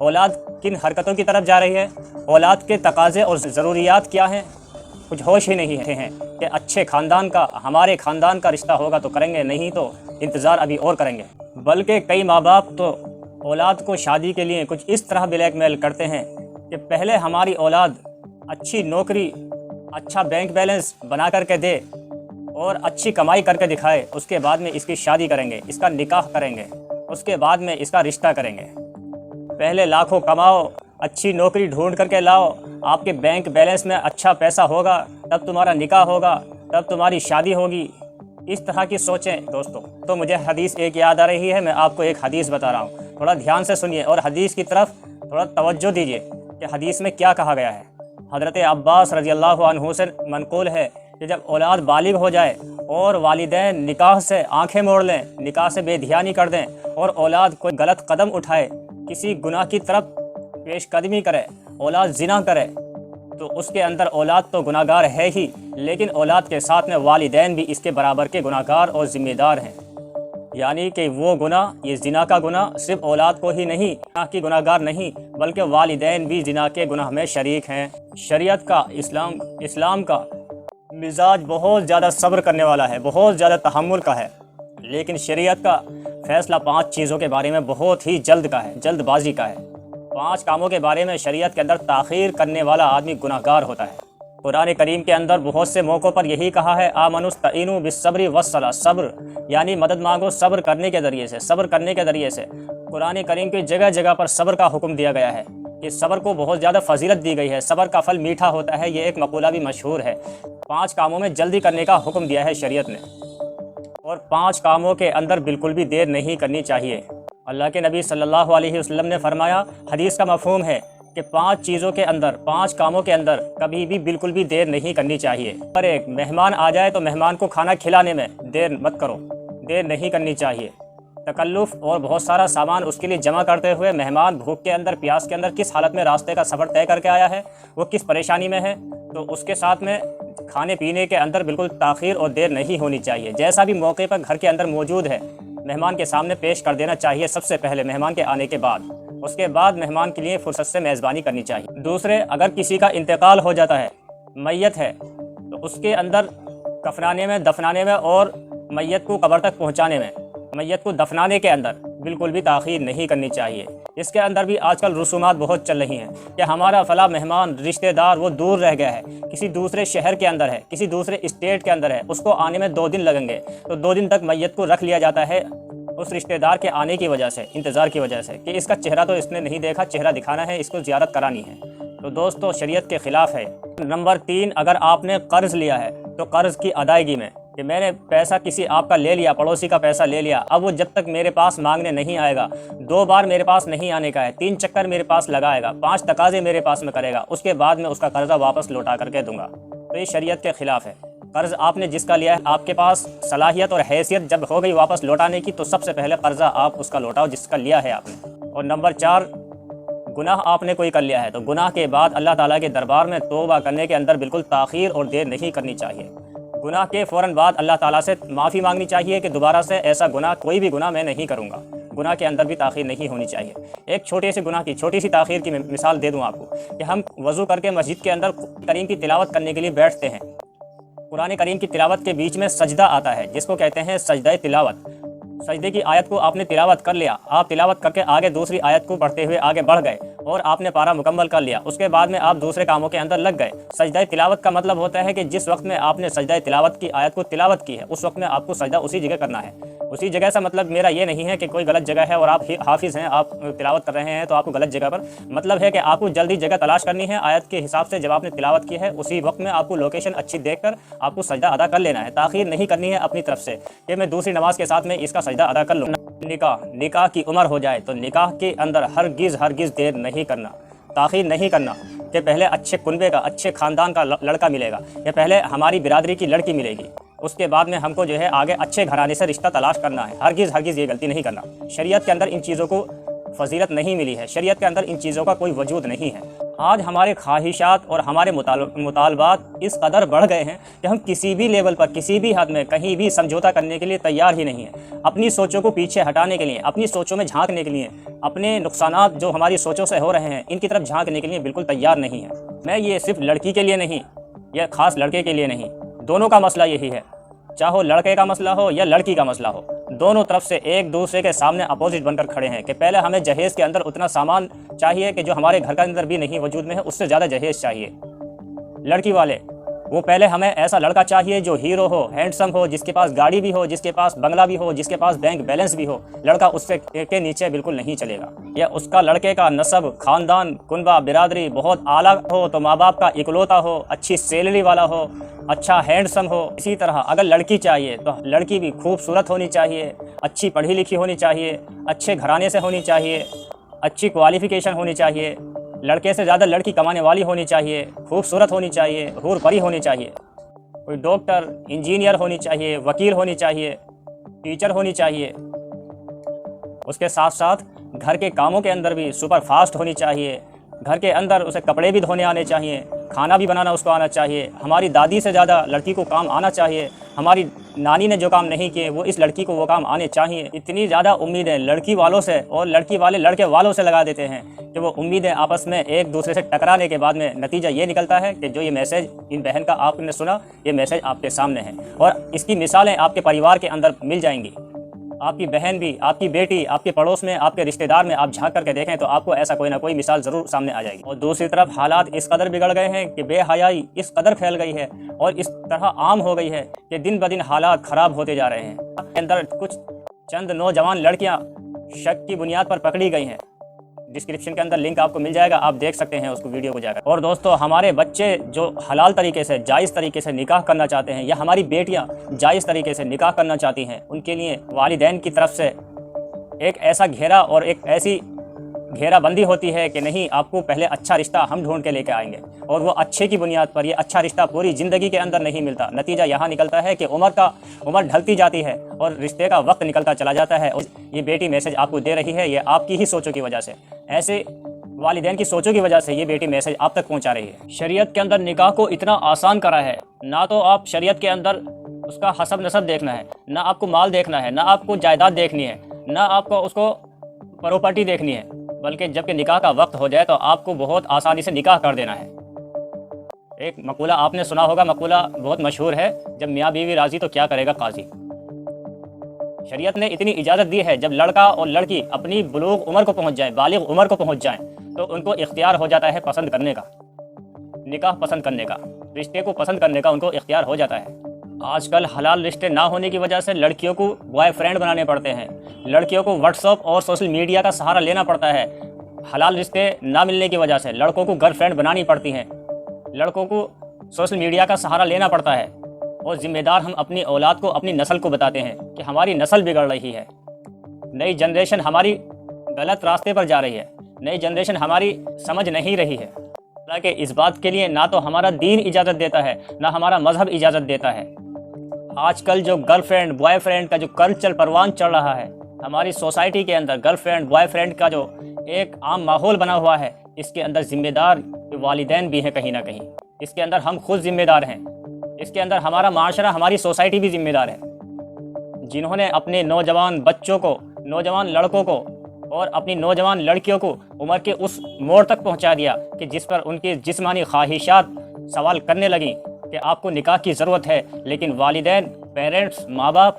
اولاد کن حرکتوں کی طرف جا رہی ہے، اولاد کے تقاضے اور ضروریات کیا ہیں، کچھ ہوش ہی نہیں ہیں کہ اچھے خاندان کا، ہمارے خاندان کا رشتہ ہوگا تو کریں گے، نہیں تو انتظار ابھی اور کریں گے۔ بلکہ کئی ماں باپ تو اولاد کو شادی کے لیے کچھ اس طرح بلیک میل کرتے ہیں کہ پہلے ہماری اولاد اچھی نوکری، اچھا بینک بیلنس بنا کر کے دے اور اچھی کمائی کر کے دکھائے، اس کے بعد میں اس کی شادی کریں گے، اس کا نکاح کریں گے، اس کے بعد میں اس کا رشتہ کریں گے۔ پہلے لاکھوں کماؤ، اچھی نوکری ڈھونڈ کر کے لاؤ، آپ کے بینک بیلنس میں اچھا پیسہ ہوگا، تب تمہارا نکاح ہوگا، تب تمہاری شادی ہوگی۔ اس طرح کی سوچیں دوستو۔ تو مجھے حدیث ایک یاد آ رہی ہے، میں آپ کو ایک حدیث بتا رہا ہوں، تھوڑا دھیان سے سنیے اور حدیث کی طرف تھوڑا توجہ دیجیے کہ حدیث میں کیا کہا گیا ہے۔ حضرت عباس رضی اللہ عنہ سے منقول ہے کہ جب اولاد بالغ ہو جائے اور والدین نکاح سے آنکھیں موڑ لیں، نکاح سے بے دھیانی کر دیں اور اولاد کوئی غلط قدم اٹھائے، کسی گناہ کی طرف پیش قدمی کرے، اولاد زنا کرے، تو اس کے اندر اولاد تو گناہ گار ہے ہی، لیکن اولاد کے ساتھ میں والدین بھی اس کے برابر کے گناہ گار اور ذمہ دار ہیں۔ یعنی کہ وہ گناہ، یہ زنا کا گناہ صرف اولاد کو ہی نہیں، گناہ کی گناہ گار نہیں، بلکہ والدین بھی زنا کے گناہ میں شریک ہیں۔ شریعت کا، اسلام کا مزاج بہت زیادہ صبر کرنے والا ہے، بہت زیادہ تحمل کا ہے، لیکن شریعت کا فیصلہ 5 چیزوں کے بارے میں بہت ہی جلد کا ہے، جلد بازی کا ہے۔ 5 کاموں کے بارے میں شریعت کے اندر تاخیر کرنے والا آدمی گناہ گار ہوتا ہے۔ قرآن کریم کے اندر بہت سے موقعوں پر یہی کہا ہے، آمنوا استعینوا بالصبر والصلاۃ، صبر یعنی مدد مانگو صبر کرنے کے ذریعے سے، صبر کرنے کے ذریعے سے۔ قرآن کریم کی جگہ جگہ پر صبر کا حکم دیا گیا ہے کہ صبر کو بہت زیادہ فضیلت دی گئی ہے، صبر کا پھل میٹھا ہوتا ہے، یہ ایک مقولہ بھی مشہور ہے۔ 5 کاموں میں جلدی کرنے کا حکم دیا ہے شریعت نے، اور 5 کاموں کے اندر بالکل بھی دیر نہیں کرنی چاہیے۔ اللہ کے نبی صلی اللہ علیہ وسلم نے فرمایا، حدیث کا مفہوم ہے کہ 5 چیزوں کے اندر، 5 کاموں کے اندر کبھی بھی بالکل بھی دیر نہیں کرنی چاہیے۔ اگر ایک مہمان آ جائے تو مہمان کو کھانا کھلانے میں دیر مت کرو، دیر نہیں کرنی چاہیے۔ تکلف اور بہت سارا سامان اس کے لیے جمع کرتے ہوئے مہمان بھوک کے اندر، پیاس کے اندر، کس حالت میں راستے کا سفر طے کر کے آیا ہے، وہ کس پریشانی میں ہے، تو اس کے ساتھ میں کھانے پینے کے اندر بالکل تاخیر اور دیر نہیں ہونی چاہیے۔ جیسا بھی موقع پر گھر کے اندر موجود ہے، مہمان کے سامنے پیش کر دینا چاہیے سب سے پہلے، مہمان کے آنے کے بعد۔ اس کے بعد مہمان کے لیے فرصت سے میزبانی کرنی چاہیے۔ دوسرے، اگر کسی کا انتقال ہو جاتا ہے، میت ہے، تو اس کے اندر کفنانے میں، دفنانے میں اور میت کو قبر تک پہنچانے میں، میت کو دفنانے کے اندر بالکل بھی تاخیر نہیں کرنی چاہیے۔ اس کے اندر بھی آج کل رسومات بہت چل رہی ہیں کہ ہمارا فلاں مہمان، رشتہ دار وہ دور رہ گیا ہے، کسی دوسرے شہر کے اندر ہے، کسی دوسرے اسٹیٹ کے اندر ہے، اس کو آنے میں 2 دن لگیں گے، تو 2 دن تک میت کو رکھ لیا جاتا ہے اس رشتہ دار کے آنے کی وجہ سے، انتظار کی وجہ سے، کہ اس کا چہرہ تو اس نے نہیں دیکھا، چہرہ دکھانا ہے، اس کو زیارت کرانی ہے۔ تو دوستو شریعت کے خلاف ہے۔ نمبر 3، اگر آپ نے قرض لیا ہے تو قرض کی ادائیگی میں، کہ میں نے پیسہ کسی آپ کا لے لیا، پڑوسی کا پیسہ لے لیا، اب وہ جب تک میرے پاس مانگنے نہیں آئے گا، 2 بار میرے پاس نہیں آنے کا ہے، 3 چکر میرے پاس لگائے گا، 5 تقاضے میرے پاس میں کرے گا، اس کے بعد میں اس کا قرضہ واپس لوٹا کر کے دوں گا، تو یہ شریعت کے خلاف ہے۔ قرض آپ نے جس کا لیا ہے، آپ کے پاس صلاحیت اور حیثیت جب ہو گئی واپس لوٹانے کی، تو سب سے پہلے قرضہ آپ اس کا لوٹاؤ جس کا لیا ہے آپ نے۔ اور نمبر 4، گناہ آپ نے کوئی کر لیا ہے تو گناہ کے بعد اللہ تعالیٰ کے دربار میں توبہ کرنے کے اندر بالکل تاخیر اور دیر نہیں کرنی چاہیے۔ گناہ کے فوراً بعد اللہ تعالیٰ سے معافی مانگنی چاہیے کہ دوبارہ سے ایسا گناہ، کوئی بھی گناہ میں نہیں کروں گا۔ گناہ کے اندر بھی تاخیر نہیں ہونی چاہیے۔ ایک چھوٹے سے گناہ کی چھوٹی سی تاخیر کی مثال دے دوں آپ کو، کہ ہم وضو کر کے مسجد کے اندر کریم کی تلاوت کرنے کے لیے بیٹھتے ہیں، قرآن کریم کی تلاوت کے بیچ میں سجدہ آتا ہے جس کو کہتے ہیں سجدہ تلاوت۔ سجدے کی آیت کو آپ نے تلاوت کر لیا، آپ تلاوت کر کے آگے دوسری آیت کو پڑھتے ہوئے آگے بڑھ گئے اور آپ نے پارہ مکمل کر لیا، اس کے بعد میں آپ دوسرے کاموں کے اندر لگ گئے۔ سجدہ تلاوت کا مطلب ہوتا ہے کہ جس وقت میں آپ نے سجدہ تلاوت کی آیت کو تلاوت کی ہے، اس وقت میں آپ کو سجدہ اسی جگہ کرنا ہے۔ اسی جگہ سے مطلب میرا یہ نہیں ہے کہ کوئی غلط جگہ ہے اور آپ حافظ ہیں، آپ تلاوت کر رہے ہیں تو آپ کو غلط جگہ پر، مطلب ہے کہ آپ کو جلدی جگہ تلاش کرنی ہے، آیت کے حساب سے جب آپ نے تلاوت کی ہے اسی وقت میں آپ کو لوکیشن اچھی دیکھ کر آپ کو سجدہ ادا کر لینا ہے، تاخیر نہیں کرنی ہے اپنی طرف سے کہ میں دوسری نماز کے ساتھ میں اس کا سجدہ ادا کر لوں۔ نکاح کی عمر ہو جائے تو نکاح کے اندر ہرگز دیر نہیں کرنا، تاخیر نہیں کرنا کہ پہلے اچھے کنبے کا، اچھے خاندان کا لڑکا ملے گا یا پہلے ہماری برادری کی لڑکی ملے گی، اس کے بعد میں ہم کو جو ہے آگے اچھے گھرانے سے رشتہ تلاش کرنا ہے۔ ہرگز یہ غلطی نہیں کرنا۔ شریعت کے اندر ان چیزوں کو فضیلت نہیں ملی ہے، شریعت کے اندر ان چیزوں کا کوئی وجود نہیں ہے۔ آج ہمارے خواہشات اور ہمارے مطالبات اس قدر بڑھ گئے ہیں کہ ہم کسی بھی لیول پر کسی بھی حد میں کہیں بھی سمجھوتا کرنے کے لیے تیار ہی نہیں ہیں۔ اپنی سوچوں کو پیچھے ہٹانے کے لیے، اپنی سوچوں میں جھانکنے کے لیے، اپنے نقصانات جو ہماری سوچوں سے ہو رہے ہیں ان کی طرف جھانکنے کے لیے بالکل تیار نہیں ہیں۔ میں یہ صرف لڑکی کے لیے نہیں یا خاص لڑکے کے لیے نہیں، دونوں کا مسئلہ یہی ہے، چاہے لڑکے کا مسئلہ ہو یا لڑکی کا مسئلہ ہو، دونوں طرف سے ایک دوسرے کے سامنے اپوزٹ بن کر کھڑے ہیں کہ پہلے ہمیں جہیز کے اندر اتنا سامان چاہیے کہ جو ہمارے گھر کے اندر بھی نہیں وجود میں ہے، اس سے زیادہ جہیز چاہیے۔ لڑکی والے وہ پہلے ہمیں ایسا لڑکا چاہیے جو ہیرو ہو، ہینڈسم ہو، جس کے پاس گاڑی بھی ہو، جس کے پاس بنگلہ بھی ہو، جس کے پاس بینک بیلنس بھی ہو۔ لڑکا اس سے کے نیچے بالکل نہیں چلے گا، یا اس کا لڑکے کا نسب، خاندان، کنبہ، برادری بہت اعلیٰ ہو تو ماں باپ کا اکلوتا ہو، اچھی سیلری والا ہو، اچھا ہینڈسم ہو۔ اسی طرح اگر لڑکی چاہیے تو لڑکی بھی خوبصورت ہونی چاہیے، اچھی پڑھی لکھی ہونی چاہیے، اچھے گھرانے سے ہونی چاہیے، اچھی کوالیفیکیشن ہونی چاہیے، لڑکے سے زیادہ لڑکی کمانے والی ہونی چاہیے، خوبصورت ہونی چاہیے، حور پری ہونی چاہیے، کوئی ڈاکٹر، انجینئر ہونی چاہیے، وکیل ہونی چاہیے، ٹیچر ہونی چاہیے۔ اس کے ساتھ ساتھ گھر کے کاموں کے اندر بھی سپر فاسٹ ہونی چاہیے، گھر کے اندر اسے کپڑے بھی دھونے آنے چاہیے، کھانا بھی بنانا اس کو آنا چاہیے۔ ہماری دادی سے زیادہ لڑکی کو کام آنا چاہیے، ہماری نانی نے جو کام نہیں کیے وہ اس لڑکی کو وہ کام آنے چاہیے۔ اتنی زیادہ امیدیں لڑکی والوں سے اور لڑکی والے لڑکے والوں سے لگا دیتے ہیں کہ وہ امیدیں آپس میں ایک دوسرے سے ٹکرانے کے بعد میں نتیجہ یہ نکلتا ہے کہ جو یہ میسیج ان بہن کا آپ نے سنا، یہ میسیج آپ کے سامنے ہے، اور اس کی مثالیں آپ کے پریوار کے اندر مل جائیں گی۔ آپ کی بہن بھی، آپ کی بیٹی، آپ کے پڑوس میں، آپ کے رشتہ دار میں آپ جھانک کر کے دیکھیں تو آپ کو ایسا کوئی نہ کوئی مثال ضرور سامنے آ جائے گی۔ اور دوسری طرف حالات اس قدر بگڑ گئے ہیں کہ بے حیائی اس قدر پھیل گئی ہے اور اس طرح عام ہو گئی ہے کہ دن بدن حالات خراب ہوتے جا رہے ہیں۔ اندر کچھ چند نوجوان لڑکیاں شک کی بنیاد پر پکڑی گئی ہیں، ڈسکرپشن کے اندر لنک آپ کو مل جائے گا، آپ دیکھ سکتے ہیں اس کو، ویڈیو کو جا کر۔ اور دوستو، ہمارے بچے جو حلال طریقے سے، جائز طریقے سے نکاح کرنا چاہتے ہیں، یا ہماری بیٹیاں جائز طریقے سے نکاح کرنا چاہتی ہیں، ان کے لیے والدین کی طرف سے ایک ایسا گھیرا اور ایک ایسی گھیرا بندی ہوتی ہے کہ نہیں، آپ کو پہلے اچھا رشتہ ہم ڈھونڈ کے لے کے آئیں گے، اور وہ اچھے کی بنیاد پر یہ اچھا رشتہ پوری زندگی کے اندر نہیں ملتا۔ نتیجہ یہاں نکلتا ہے کہ عمر ڈھلتی جاتی ہے اور رشتے کا وقت نکلتا چلا جاتا ہے۔ یہ بیٹی میسج آپ کو دے رہی ہے، یہ آپ کی ہی سوچوں کی وجہ سے، ایسے والدین کی سوچوں کی وجہ سے یہ بیٹی میسج آپ تک پہنچا رہی ہے۔ شریعت کے اندر نکاح کو اتنا آسان کرا ہے، نہ تو آپ شریعت کے اندر اس کا حسب نسب دیکھنا ہے، نہ آپ کو مال دیکھنا ہے، نہ آپ کو جائیداد دیکھنی ہے، نہ آپ کو اس کو پراپرٹی دیکھنی ہے، بلکہ جب کہ نکاح کا وقت ہو جائے تو آپ کو بہت آسانی سے نکاح کر دینا ہے۔ ایک مقولہ آپ نے سنا ہوگا، مقولہ بہت مشہور ہے، جب میاں بیوی راضی تو کیا کرے گا قاضی۔ شریعت نے اتنی اجازت دی ہے، جب لڑکا اور لڑکی اپنی بلوغ عمر کو پہنچ جائیں، بالغ عمر کو پہنچ جائیں، تو ان کو اختیار ہو جاتا ہے پسند کرنے کا، نکاح پسند کرنے کا، رشتے کو پسند کرنے کا ان کو اختیار ہو جاتا ہے۔ آج کل حلال رشتے نہ ہونے کی وجہ سے لڑکیوں کو بوائے فرینڈ بنانے پڑتے ہیں، لڑکیوں کو واٹس ایپ اور سوشل میڈیا کا سہارا لینا پڑتا ہے۔ حلال رشتے نہ ملنے کی وجہ سے لڑکوں کو گرل فرینڈ بنانی پڑتی ہیں، لڑکوں کو سوشل میڈیا کا سہارا لینا پڑتا ہے، اور ذمہ دار ہم اپنی اولاد کو، اپنی نسل کو بتاتے ہیں کہ ہماری نسل بگڑ رہی ہے، نئی جنریشن ہماری غلط راستے پر جا رہی ہے، نئی جنریشن ہماری سمجھ نہیں رہی ہے۔ حالانکہ اس بات کے لیے نہ تو ہمارا دین اجازت دیتا ہے، نہ ہمارا مذہب اجازت دیتا ہے۔ آج کل جو گرل فرینڈ بوائے فرینڈ کا جو کلچر پروان چڑھ رہا ہے ہماری سوسائٹی کے اندر، گرل فرینڈ بوائے فرینڈ کا جو ایک عام ماحول بنا ہوا ہے، اس کے اندر ذمہ دار والدین بھی ہیں کہیں نہ کہیں، اس کے اندر ہم خود ذمہ دار ہیں، اس کے اندر ہمارا معاشرہ، ہماری سوسائٹی بھی ذمہ دار ہے، جنہوں نے اپنے نوجوان بچوں کو، نوجوان لڑکوں کو اور اپنی نوجوان لڑکیوں کو عمر کے اس موڑ تک پہنچا دیا کہ جس پر ان کی جسمانی خواہشات سوال کرنے لگیں کہ آپ کو نکاح کی ضرورت ہے، لیکن والدین، پیرنٹس، ماں باپ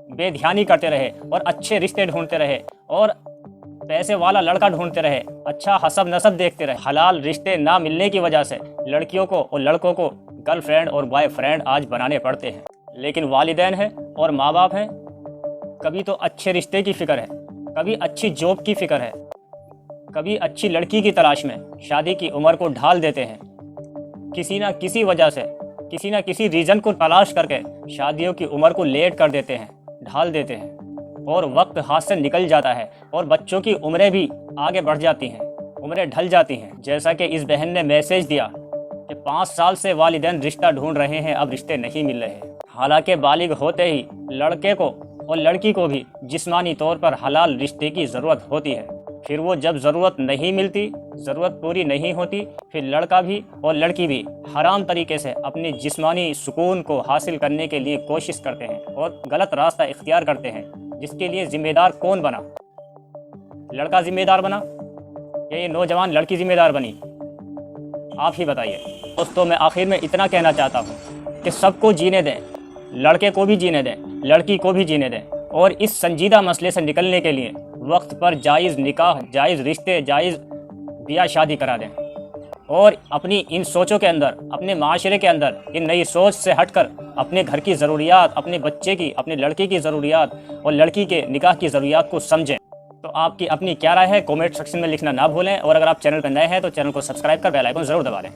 بے دھیانی کرتے رہے اور اچھے رشتے ڈھونڈتے رہے اور پیسے والا لڑکا ڈھونڈتے رہے، اچھا حسب نسب دیکھتے رہے۔ حلال رشتے نہ ملنے کی وجہ سے لڑکیوں کو اور لڑکوں کو گرل فرینڈ اور بوائے فرینڈ آج بنانے پڑتے ہیں، لیکن والدین ہیں اور ماں باپ ہیں، کبھی تو اچھے رشتے کی فکر ہے، کبھی اچھی جاب کی فکر ہے، کبھی اچھی لڑکی کی تلاش میں شادی کی عمر کو ڈھال دیتے ہیں، کسی نہ کسی وجہ سے، کسی نہ کسی ریزن کو تلاش کر کے شادیوں کی عمر کو لیٹ کر دیتے ہیں، ڈھال دیتے ہیں، اور وقت ہاتھ سے نکل جاتا ہے اور بچوں کی عمریں بھی آگے بڑھ جاتی ہیں، عمریں ڈھل جاتی ہیں۔ جیسا کہ اس بہن نے میسیج دیا کہ 5 سال سے والدین رشتہ ڈھونڈ رہے ہیں، اب رشتے نہیں مل رہے، حالانکہ بالغ ہوتے ہی لڑکے کو اور لڑکی کو بھی جسمانی طور پر حلال رشتے کی ضرورت ہوتی ہے، پھر وہ جب ضرورت نہیں ملتی، ضرورت پوری نہیں ہوتی پھر لڑکا بھی اور لڑکی بھی حرام طریقے سے اپنی جسمانی سکون کو حاصل کرنے کے لیے کوشش کرتے ہیں اور غلط راستہ اختیار کرتے ہیں، جس کے لیے ذمہ دار کون بنا؟ لڑکا ذمہ دار بنا یا یہ نوجوان لڑکی ذمہ دار بنی؟ آپ ہی بتائیے۔ دوستوں، میں آخر میں اتنا کہنا چاہتا ہوں کہ سب کو جینے دیں، لڑکے کو بھی جینے دیں، لڑکی کو بھی جینے دیں، اور اس سنجیدہ مسئلے سے نکلنے کے لیے وقت پر جائز نکاح، جائز رشتے، جائز بیاہ شادی کرا دیں، اور اپنی ان سوچوں کے اندر، اپنے معاشرے کے اندر ان نئی سوچ سے ہٹ کر اپنے گھر کی ضروریات، اپنے بچے کی، اپنے لڑکی کی ضروریات اور لڑکی کے نکاح کی ضروریات کو سمجھیں۔ تو آپ کی اپنی کیا رائے ہے کامنٹ سیکشن میں لکھنا نہ بھولیں، اور اگر آپ چینل پر نئے ہیں تو چینل کو سبسکرائب کر بیل آئیکن ضرور دبا دیں۔